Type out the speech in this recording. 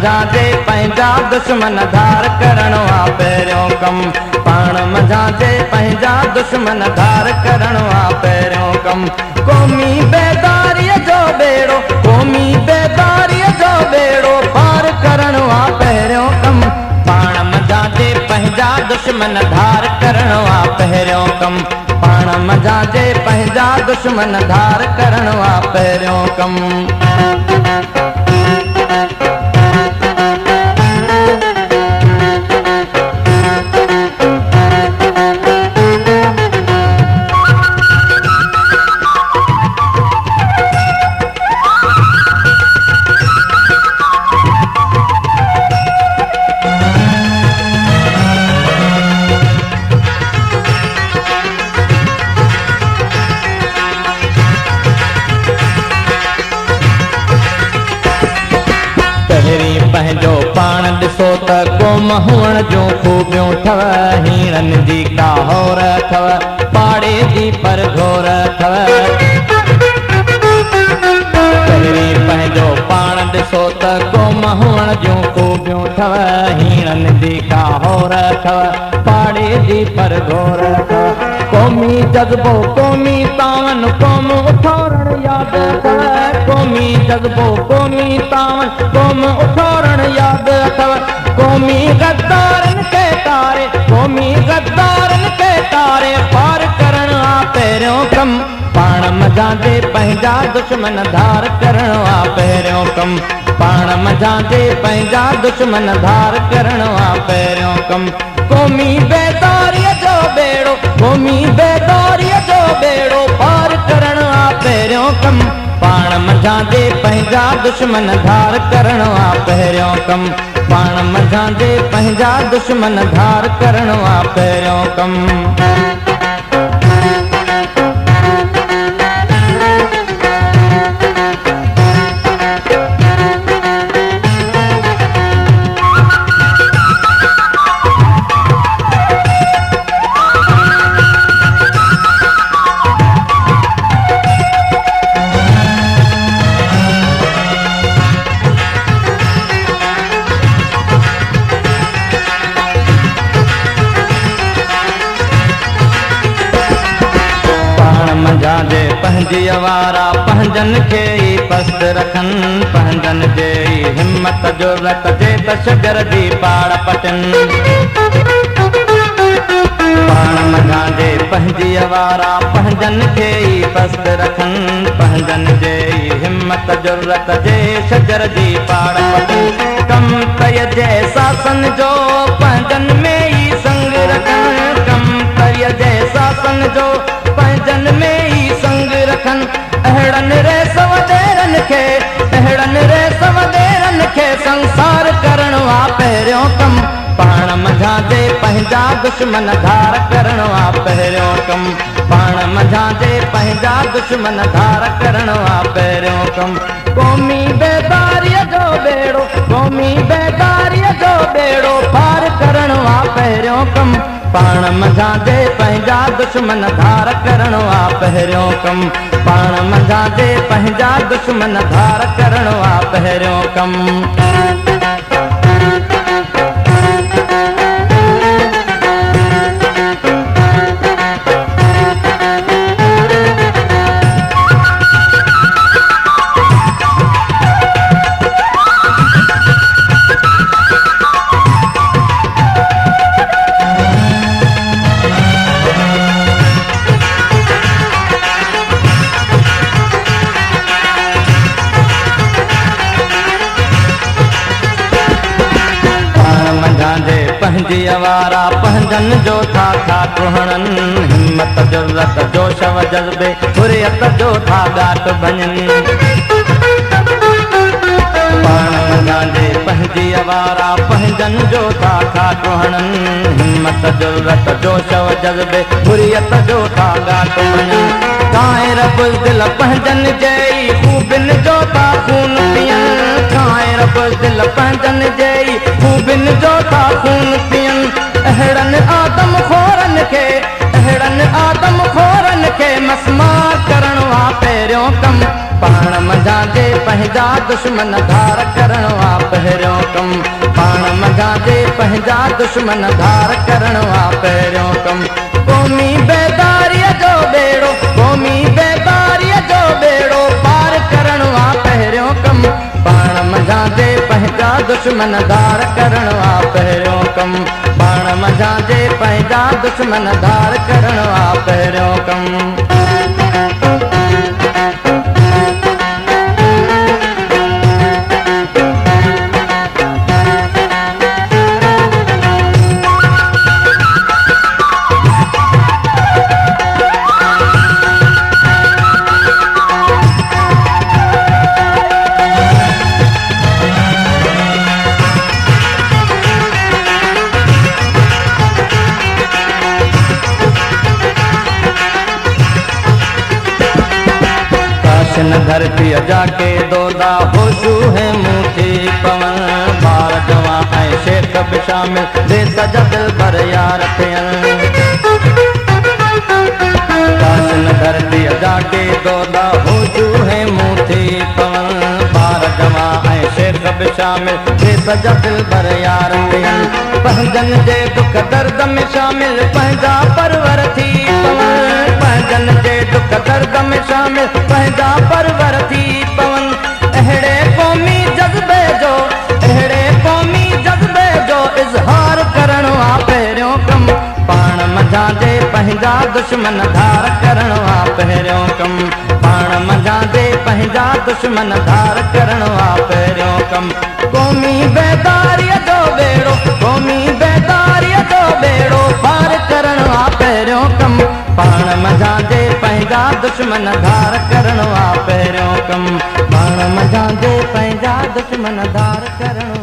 मज़ा जे पंहिंजा दुश्मन धार करणो आ पहिरियों कम। पाण मज़ा जे पंहिंजा दुश्मन धार करणो आ पहिरियों कम। क़ौमी बेदारीअ जो बेड़ो, क़ौमी बेदारीअ जो बेड़ो पार करणो आ पहिरियों कम। पाण मज़ा जे पंहिंजा दुश्मन धार करणो आ पहिरियों कम। पाण मज़ा जे पंहिंजा दुश्मन धार करणो आ पहिरियों कम। पंहिंजो पाण ॾिसो त क़ौम हुअण जूं ख़ूबियूं अथव। हीणनि जी काहोर अथव, पाड़े जी पर घोर अथव। पहिरीं पंहिंजो पाण ॾिसो त क़ौम हुअण जूं ख़ूबियूं अथव। हीणनि जी काहोर अथव, पाड़े जी पर घोर अथव। क़ौमी जज़्बो क़ौमी तावन, क़ौम उथारण यादि अथव। क़ौमी जज़्बो क़ौमी तावन, क़ौम उथारण यादि अथव। क़ौमी गद्दारनि खे तारे, क़ौमी गद्दारनि खे तारे पार करणु आ पहिरियों कम। पाण मज़ा जे पंहिंजा दुश्मन धार करणो आ पहिरियों कम। पाण मज़ा जे पंहिंजा दुश्मन धार करणो आ पहिरियों कम। क़ौमी बेदारीअ जो बेड़ो, क़ौमी बेदारीअ जो बेड़ो पार करणु आ पहिरियों कम। पाण मज़ा जे पंहिंजा दुश्मन धार करणो आ पहिरियों कम। पाण मज़ा जे पंहिंजा दुश्मन धार करणो आ पहिरियों कम। मज़ा जे पंहिंजी वारा पंहिंजनि खे ई पस्त रखनि। पंहिंजनि जे ई हिम्मत ज़रूरत जे त शगर जी पाड़ पटनि। पाण मज़ा जे पंहिंजी वारा पंहिंजनि खे ई पस्त रखनि। पंहिंजनि जे ई हिम्मत ज़रूरत जे शगर जी पाड़ पटनि। कम कय जे शासन जो पंहिंजनि में ई संग रखनि। कम कय जे शासन जो पंहिंजनि में ई संग रखनि। अहिड़नि रे सवदेरनि खे, अहिड़नि रे सवदेरनि खे संसार करणो आ पहिरियों कम। पाण मज़ा जे पंहिंजा दुश्मन धार करणो आ पहिरियों कम। पाण मज़ा जे पंहिंजा दुश्मन धार करणो आ पहिरियों कम। क़ौमी बेदारीअ जो बेड़ो, क़ौमी बेदारीअ जो बेड़ो पार करणो आ पहिरियों कम। पाण मज़ा जे पंहिंजा दुश्मन धार करणो आ पहिरियों कम। पाण मज़ा जे पंहिंजा दुश्मन धार करणो आ पहिरियों कम। पंहिंजी वारा पंहिंजनि जो था ठाक हणनि। हिम्मत ज़रूरत जोश व जज़्बे हुरियत जो था ॻाट भञनि। पाण मज़ा जे पंहिंजी वारा पंहिंजनि जो था ठाक हणनि। हिम्मत ज़रूरत जोश व जज़्बे हुरियत जो था ॻाट भञनि। काइर बुज़दिल पंहिंजनि जे ई ख़ूबियुनि जो था खून पीअनि। काइर बुज़दिल पंहिंजनि जे ई ख़ूबियुनि जो था खून पीअनि। अहिड़नि आदम खोरनि खे, अहिड़नि आदम खोरनि खे मसमार करणो आ पहिरियों कम। पाण मज़ा जे पंहिंजा दुश्मन धार करणो आ पहिरियों कम। पाण मंझां जे पंहिंजा दुश्मन धार करणो आ पहिरियों कम। क़ौमी बेदारीअ जो बेड़ो, क़ौमी बेदारीअ जो बेड़ो पार करणो आ पहिरियों कम। पाण मंझां जे पंहिंजा दुश्मन धार करणो आ पहिरियों कम। पाण मंझां जे पंहिंजा दुश्मन धार करणो आ पहिरियों कम। न धरती जाके दोदा होशू है मूठी पवन। बार जवा ऐं शेख बि शामिल देश जा दिल भर यार थियन। काश न धरती जाके दोदा होशू है मूठी पवन। बार जवा ऐं शेख बि शामिल देश जा दिल भर यार थियन। पंहिंजन जे दुख दर्द में शामिल पंहिंजा परवर थी पवन। पंहिंजन जे दुख दर्द में शामिल पंहिंजा परवर थी पवन। अहिड़े क़ौमी जज़्बे जो, अहिड़े क़ौमी जज़्बे जो इज़हार करणो आ पहिरियों कम। पाण मंझां जे पंहिंजा दुश्मन धार करणो आ पहिरियों कम। पाण मंझां जे पंहिंजा दुश्मन धार करणो आ पहिरियों कम। क़ौमी बेदारीअ जो बेड़ो, क़ौमी बेदारीअ जो बेड़ो पार करणो आ पहिरियों कम। पाण मंझां जे पंहिंजा दुश्मन धार करणो आ पहिरियों कम। पाण मंझां जे पंहिंजा दुश्मन धार करणो